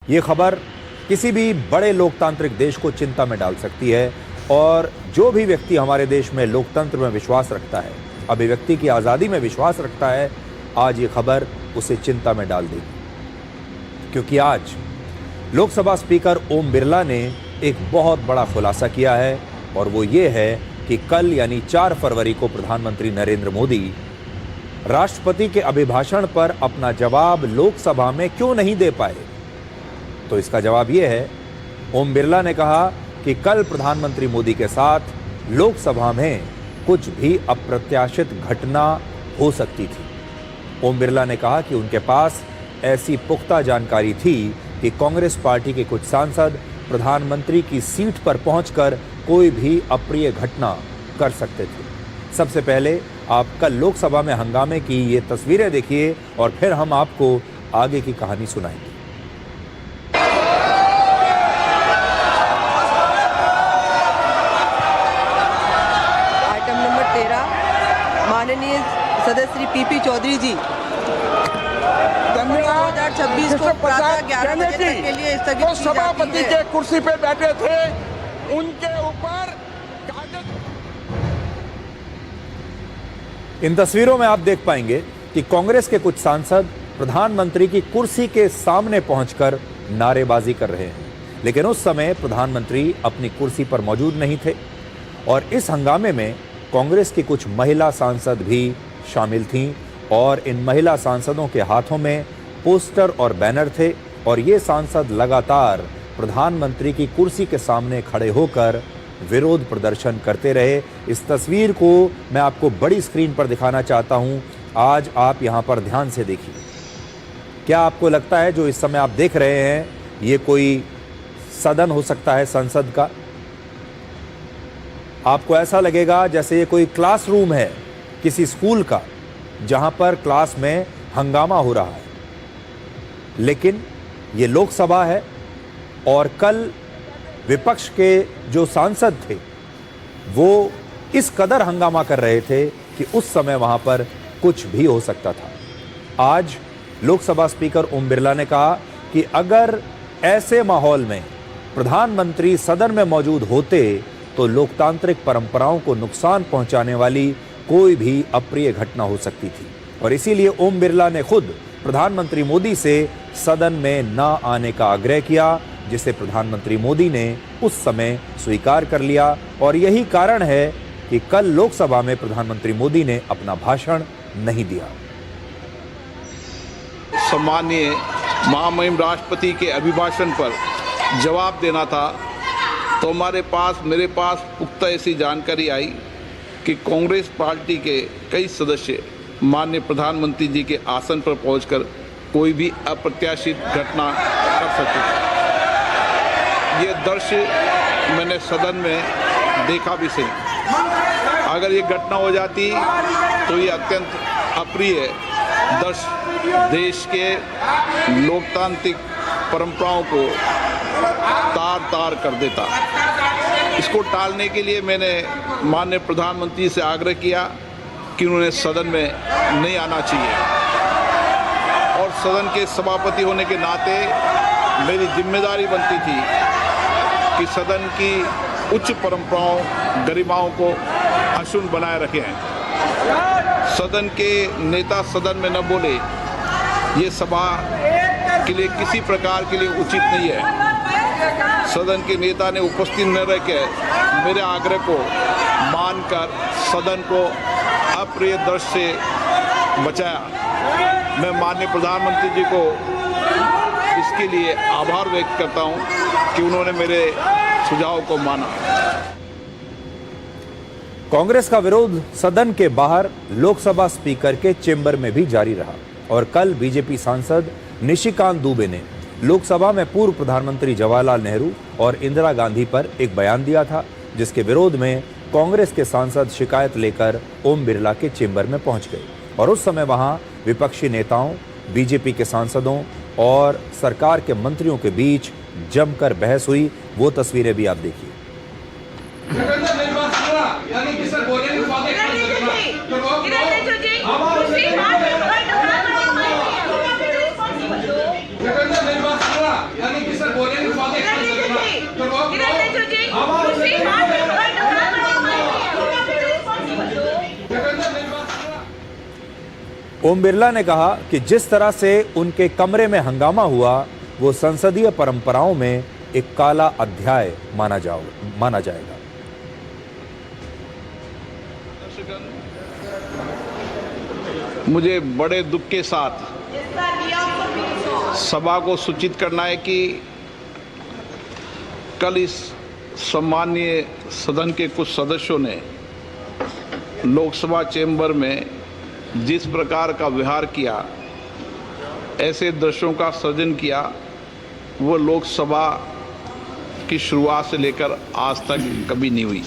ये खबर किसी भी बड़े लोकतांत्रिक देश को चिंता में डाल सकती है और जो भी व्यक्ति हमारे देश में लोकतंत्र में विश्वास रखता है, अभिव्यक्ति की आज़ादी में विश्वास रखता है, आज ये खबर उसे चिंता में डाल देगी। क्योंकि आज लोकसभा स्पीकर ओम बिरला ने एक बहुत बड़ा खुलासा किया है और वो ये है कि कल यानी 4 फरवरी को प्रधानमंत्री नरेंद्र मोदी राष्ट्रपति के अभिभाषण पर अपना जवाब लोकसभा में क्यों नहीं दे पाए। तो इसका जवाब यह है, ओम बिरला ने कहा कि कल प्रधानमंत्री मोदी के साथ लोकसभा में कुछ भी अप्रत्याशित घटना हो सकती थी। ओम बिरला ने कहा कि उनके पास ऐसी पुख्ता जानकारी थी कि कांग्रेस पार्टी के कुछ सांसद प्रधानमंत्री की सीट पर पहुंचकर कोई भी अप्रिय घटना कर सकते थे। सबसे पहले आप कल लोकसभा में हंगामे की ये तस्वीरें देखिए और फिर हम आपको आगे की कहानी सुनाएंगे। आइटम नंबर 13 माननीय सदस्य श्री पीपी चौधरी जी 2026 को प्रातः 11 बजे तक के लिए स्थगित की सभापति के कुर्सी पे बैठे थे, उनके ऊपर इन तस्वीरों में आप देख पाएंगे कि कांग्रेस के कुछ सांसद प्रधानमंत्री की कुर्सी के सामने पहुंचकर नारेबाजी कर रहे हैं, लेकिन उस समय प्रधानमंत्री अपनी कुर्सी पर मौजूद नहीं थे और इस हंगामे में कांग्रेस की कुछ महिला सांसद भी शामिल थीं और इन महिला सांसदों के हाथों में पोस्टर और बैनर थे और ये सांसद लगातार प्रधानमंत्री की कुर्सी के सामने खड़े होकर विरोध प्रदर्शन करते रहे। इस तस्वीर को मैं आपको बड़ी स्क्रीन पर दिखाना चाहता हूं। आज आप यहां पर ध्यान से देखिए। क्या आपको लगता है जो इस समय आप देख रहे हैं ये कोई सदन हो सकता है संसद का? आपको ऐसा लगेगा जैसे ये कोई क्लासरूम है किसी स्कूल का जहां पर क्लास में हंगामा हो रहा है, लेकिन ये लोकसभा है और कल विपक्ष के जो सांसद थे वो इस कदर हंगामा कर रहे थे कि उस समय वहां पर कुछ भी हो सकता था। आज लोकसभा स्पीकर ओम बिरला ने कहा कि अगर ऐसे माहौल में प्रधानमंत्री सदन में मौजूद होते तो लोकतांत्रिक परंपराओं को नुकसान पहुंचाने वाली कोई भी अप्रिय घटना हो सकती थी और इसीलिए ओम बिरला ने खुद प्रधानमंत्री मोदी से सदन में न आने का आग्रह किया, जिसे प्रधानमंत्री मोदी ने उस समय स्वीकार कर लिया और यही कारण है कि कल लोकसभा में प्रधानमंत्री मोदी ने अपना भाषण नहीं दिया। सम्माननीय महामहिम राष्ट्रपति के अभिभाषण पर जवाब देना था, तो मेरे पास पुख्ता ऐसी जानकारी आई कि कांग्रेस पार्टी के कई सदस्य माननीय प्रधानमंत्री जी के आसन पर पहुंचकर कोई भी अप्रत्याशित घटना कर सकते थे। ये दृश्य मैंने सदन में देखा भी सही। अगर ये घटना हो जाती तो ये अत्यंत अप्रिय दृश्य देश के लोकतांत्रिक परंपराओं को तार-तार कर देता। इसको टालने के लिए मैंने माननीय प्रधानमंत्री से आग्रह किया कि उन्होंने सदन में नहीं आना चाहिए और सदन के सभापति होने के नाते मेरी जिम्मेदारी बनती थी कि सदन की उच्च परंपराओं, गरिमाओं को अक्षुण्ण बनाए रखें। सदन के नेता सदन में न बोले, ये सभा के लिए किसी प्रकार के लिए उचित नहीं है। सदन के नेता ने उपस्थित न रहकर मेरे आग्रह को मानकर सदन को अप्रिय दृश्य से बचाया। मैं माननीय प्रधानमंत्री जी को इसके लिए आभार व्यक्त करता हूं कि उन्होंने मेरे सुझाव को माना। कांग्रेस का विरोध सदन के बाहर लोकसभा स्पीकर के चेंबर में भी जारी रहा और कल बीजेपी सांसद निशिकांत दुबे ने लोकसभा में पूर्व प्रधानमंत्री जवाहरलाल नेहरू और इंदिरा गांधी पर एक बयान दिया था, जिसके विरोध में कांग्रेस के सांसद शिकायत लेकर ओम बिरला के चेंबर में पहुंच गए और उस समय वहां विपक्षी नेताओं, बीजेपी के सांसदों और सरकार के मंत्रियों के बीच जमकर बहस हुई। वो तस्वीरें भी आप देखिए। यानी ओम बिरला ने कहा कि जिस तरह से उनके कमरे में हंगामा हुआ वो संसदीय परंपराओं में एक काला अध्याय माना जाएगा। मुझे बड़े दुख के साथ सभा को सूचित करना है कि कल इस सम्मानीय सदन के कुछ सदस्यों ने लोकसभा चैम्बर में जिस प्रकार का व्यवहार किया, ऐसे दृश्यों का सृजन किया, वो लोकसभा की शुरुआत से लेकर आज तक कभी नहीं हुई।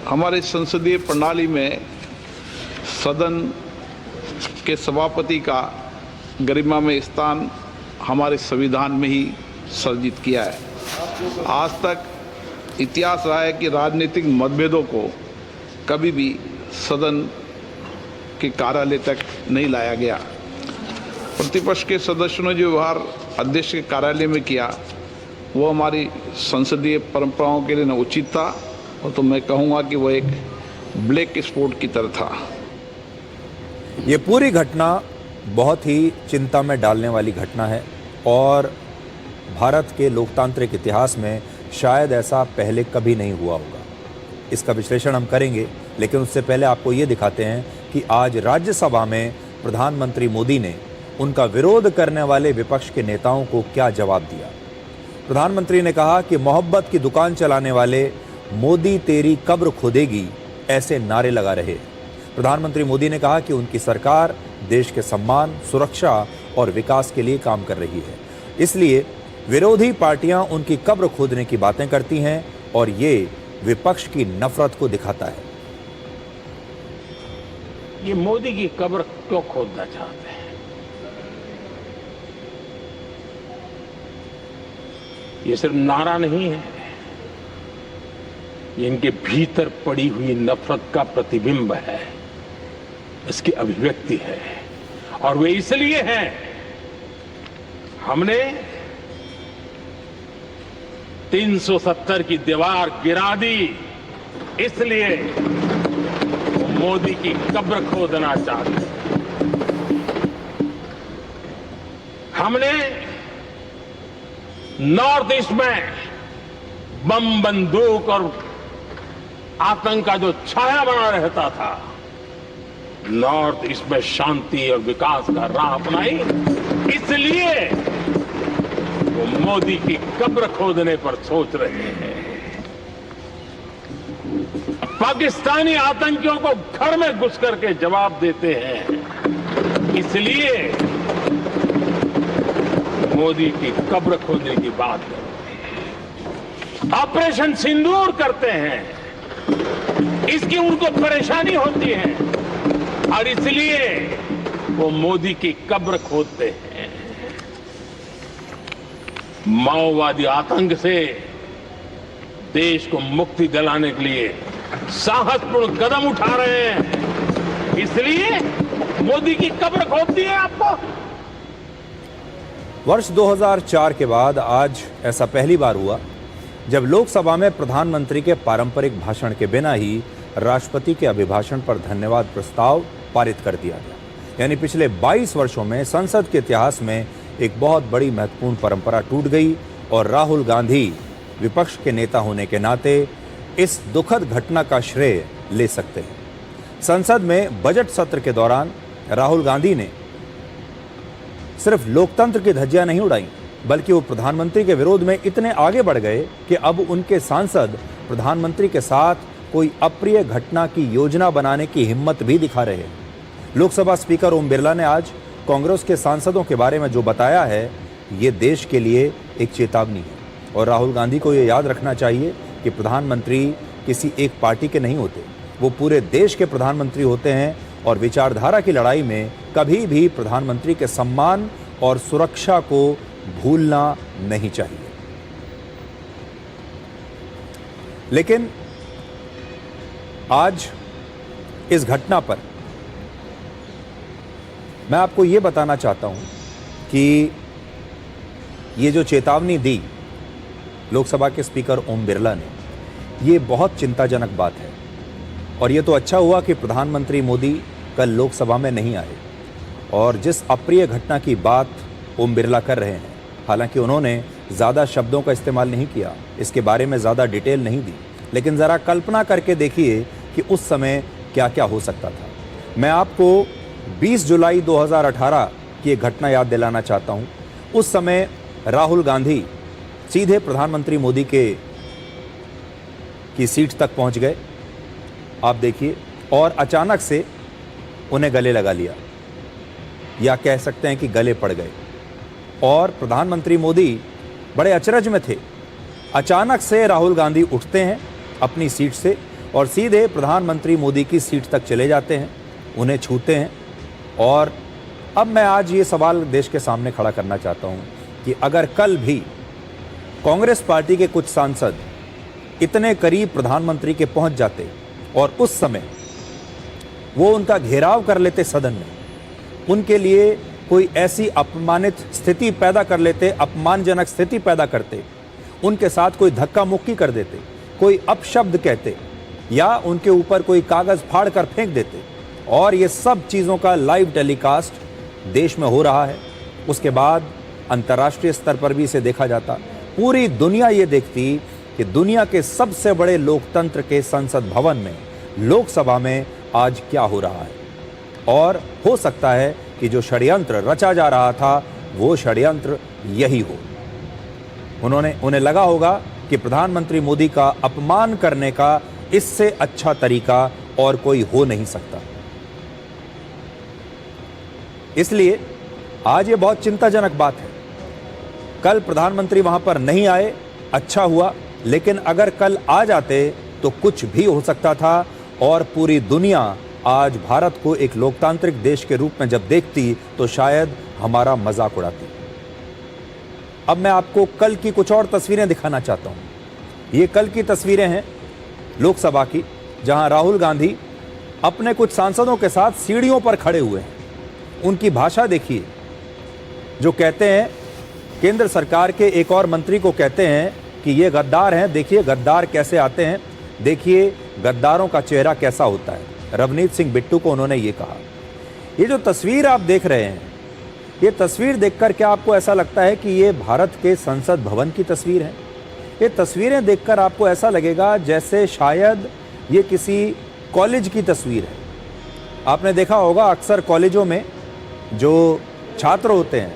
हमारे संसदीय प्रणाली में सदन के सभापति का गरिमामय स्थान हमारे संविधान में ही सर्जित किया है। आज तक इतिहास रहा है कि राजनीतिक मतभेदों को कभी भी सदन के कार्यालय तक नहीं लाया गया। प्रतिपक्ष के सदस्यों ने जो व्यवहार अध्यक्ष के कार्यालय में किया वो हमारी संसदीय परंपराओं के लिए न उचित था, और तो मैं कहूँगा कि वो एक ब्लैक स्पॉट की तरह था। ये पूरी घटना बहुत ही चिंता में डालने वाली घटना है और भारत के लोकतांत्रिक इतिहास में शायद ऐसा पहले कभी नहीं हुआ होगा। इसका विश्लेषण हम करेंगे, लेकिन उससे पहले आपको ये दिखाते हैं कि आज राज्यसभा में प्रधानमंत्री मोदी ने उनका विरोध करने वाले विपक्ष के नेताओं को क्या जवाब दिया। प्रधानमंत्री ने कहा कि मोहब्बत की दुकान चलाने वाले मोदी तेरी कब्र खोदेगी ऐसे नारे लगा रहे। प्रधानमंत्री मोदी ने कहा कि उनकी सरकार देश के सम्मान, सुरक्षा और विकास के लिए काम कर रही है, इसलिए विरोधी पार्टियां उनकी कब्र खोदने की बातें करती हैं और ये विपक्ष की नफरत को दिखाता है। ये मोदी की कब्र क्यों खोदना चाहते हैं? ये सिर्फ नारा नहीं है, ये इनके भीतर पड़ी हुई नफरत का प्रतिबिंब है, इसकी अभिव्यक्ति है। और वे इसलिए हैं, हमने 370 की दीवार गिरा दी, इसलिए वो मोदी की कब्र खोदना चाहते हैं। हमने नॉर्थ ईस्ट में बम, बंदूक और आतंक का जो छाया बना रहता था, नॉर्थ ईस्ट में शांति और विकास का राह अपनाई, इसलिए वो मोदी की कब्र खोदने पर सोच रहे हैं। पाकिस्तानी आतंकियों को घर में घुस करके जवाब देते हैं, इसलिए मोदी की कब्र खोदने की बात करते हैं। ऑपरेशन सिंदूर करते हैं, इसकी उनको परेशानी होती है और इसलिए वो मोदी की कब्र खोदते हैं। माओवादी आतंक से देश को मुक्ति दिलाने के लिए साहसपूर्ण कदम उठा रहे हैं, इसलिए मोदी की कब्र खोदती है आपको। वर्ष 2004 के बाद आज ऐसा पहली बार हुआ जब लोकसभा में प्रधानमंत्री के पारंपरिक भाषण के बिना ही राष्ट्रपति के अभिभाषण पर धन्यवाद प्रस्ताव पारित कर दिया गया। यानी पिछले 22 वर्षों में संसद के इतिहास में एक बहुत बड़ी महत्वपूर्ण परंपरा टूट गई और राहुल गांधी विपक्ष के नेता होने के नाते इस दुखद घटना का श्रेय ले सकते हैं। संसद में बजट सत्र के दौरान राहुल गांधी ने सिर्फ लोकतंत्र की धज्जियां नहीं उड़ाई, बल्कि वो प्रधानमंत्री के विरोध में इतने आगे बढ़ गए कि अब उनके सांसद प्रधानमंत्री के साथ कोई अप्रिय घटना की योजना बनाने की हिम्मत भी दिखा रहे हैं। लोकसभा स्पीकर ओम बिरला ने आज कांग्रेस के सांसदों के बारे में जो बताया है, ये देश के लिए एक चेतावनी है और राहुल गांधी को ये याद रखना चाहिए कि प्रधानमंत्री किसी एक पार्टी के नहीं होते, वो पूरे देश के प्रधानमंत्री होते हैं और विचारधारा की लड़ाई में कभी भी प्रधानमंत्री के सम्मान और सुरक्षा को भूलना नहीं चाहिए। लेकिन आज इस घटना पर मैं आपको ये बताना चाहता हूं कि ये जो चेतावनी दी लोकसभा के स्पीकर ओम बिरला ने, ये बहुत चिंताजनक बात है। और ये तो अच्छा हुआ कि प्रधानमंत्री मोदी कल लोकसभा में नहीं आए, और जिस अप्रिय घटना की बात ओम बिरला कर रहे हैं, हालांकि उन्होंने ज़्यादा शब्दों का इस्तेमाल नहीं किया, इसके बारे में ज़्यादा डिटेल नहीं दी, लेकिन ज़रा कल्पना करके देखिए कि उस समय क्या क्या हो सकता था। मैं आपको 20 जुलाई 2018 की एक घटना याद दिलाना चाहता हूँ। उस समय राहुल गांधी सीधे प्रधानमंत्री मोदी की सीट तक पहुँच गए, आप देखिए, और अचानक से उन्हें गले लगा लिया, या कह सकते हैं कि गले पड़ गए। और प्रधानमंत्री मोदी बड़े अचरज में थे। अचानक से राहुल गांधी उठते हैं अपनी सीट से और सीधे प्रधानमंत्री मोदी की सीट तक चले जाते हैं, उन्हें छूते हैं। और अब मैं आज ये सवाल देश के सामने खड़ा करना चाहता हूँ कि अगर कल भी कांग्रेस पार्टी के कुछ सांसद इतने करीब प्रधानमंत्री के पहुँच जाते और उस समय वो उनका घेराव कर लेते सदन में, उनके लिए कोई ऐसी अपमानित स्थिति पैदा कर लेते, अपमानजनक स्थिति पैदा करते, उनके साथ कोई धक्का मुक्की कर देते, कोई अपशब्द कहते या उनके ऊपर कोई कागज फाड़ कर फेंक देते, और ये सब चीज़ों का लाइव टेलीकास्ट देश में हो रहा है, उसके बाद अंतर्राष्ट्रीय स्तर पर भी इसे देखा जाता, पूरी दुनिया ये देखती कि दुनिया के सबसे बड़े लोकतंत्र के संसद भवन में, लोकसभा में आज क्या हो रहा है। और हो सकता है कि जो षड्यंत्र रचा जा रहा था वो षड्यंत्र यही हो। उन्हें लगा होगा कि प्रधानमंत्री मोदी का अपमान करने का इससे अच्छा तरीका और कोई हो नहीं सकता। इसलिए आज ये बहुत चिंताजनक बात है। कल प्रधानमंत्री वहां पर नहीं आए, अच्छा हुआ, लेकिन अगर कल आ जाते तो कुछ भी हो सकता था और पूरी दुनिया आज भारत को एक लोकतांत्रिक देश के रूप में जब देखती तो शायद हमारा मजाक उड़ाती। अब मैं आपको कल की कुछ और तस्वीरें दिखाना चाहता हूँ। ये कल की तस्वीरें हैं लोकसभा की, जहां राहुल गांधी अपने कुछ सांसदों के साथ सीढ़ियों पर खड़े हुए हैं। उनकी भाषा देखिए, जो कहते हैं, केंद्र सरकार के एक और मंत्री को कहते हैं कि ये गद्दार हैं, देखिए गद्दार कैसे आते हैं, देखिए गद्दारों का चेहरा कैसा होता है। रवनीत सिंह बिट्टू को उन्होंने ये कहा। ये जो तस्वीर आप देख रहे हैं, ये तस्वीर देखकर क्या आपको ऐसा लगता है कि ये भारत के संसद भवन की तस्वीर है? ये तस्वीरें देखकर आपको ऐसा लगेगा जैसे शायद ये किसी कॉलेज की तस्वीर है। आपने देखा होगा अक्सर कॉलेजों में जो छात्र होते हैं,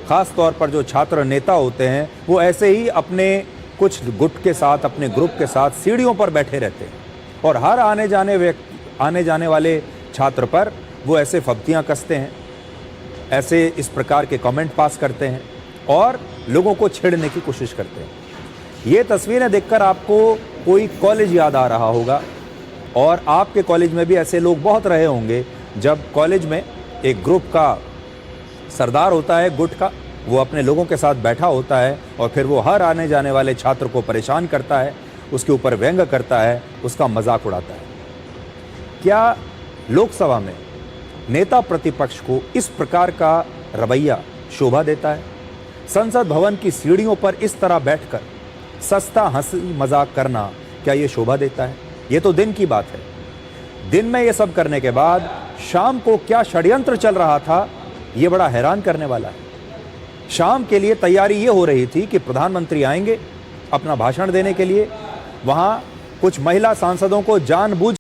ख़ास तौर पर जो छात्र नेता होते हैं, वो ऐसे ही अपने कुछ गुट के साथ, अपने ग्रुप के साथ सीढ़ियों पर बैठे रहते हैं और हर आने जाने वाले छात्र पर वो ऐसे फब्तियाँ कसते हैं, ऐसे इस प्रकार के कमेंट पास करते हैं और लोगों को छेड़ने की कोशिश करते हैं। ये तस्वीरें देखकर आपको कोई कॉलेज याद आ रहा होगा और आपके कॉलेज में भी ऐसे लोग बहुत रहे होंगे, जब कॉलेज में एक ग्रुप का सरदार होता है, गुट का, वो अपने लोगों के साथ बैठा होता है और फिर वो हर आने जाने वाले छात्र को परेशान करता है, उसके ऊपर व्यंग करता है, उसका मजाक उड़ाता है। क्या लोकसभा में नेता प्रतिपक्ष को इस प्रकार का रवैया शोभा देता है? संसद भवन की सीढ़ियों पर इस तरह बैठकर सस्ता हंसी मजाक करना क्या ये शोभा देता है? ये तो दिन की बात है। दिन में ये सब करने के बाद शाम को क्या षड्यंत्र चल रहा था, ये बड़ा हैरान करने वाला है। शाम के लिए तैयारी ये हो रही थी कि प्रधानमंत्री आएंगे अपना भाषण देने के लिए, वहाँ कुछ महिला सांसदों को जानबूझ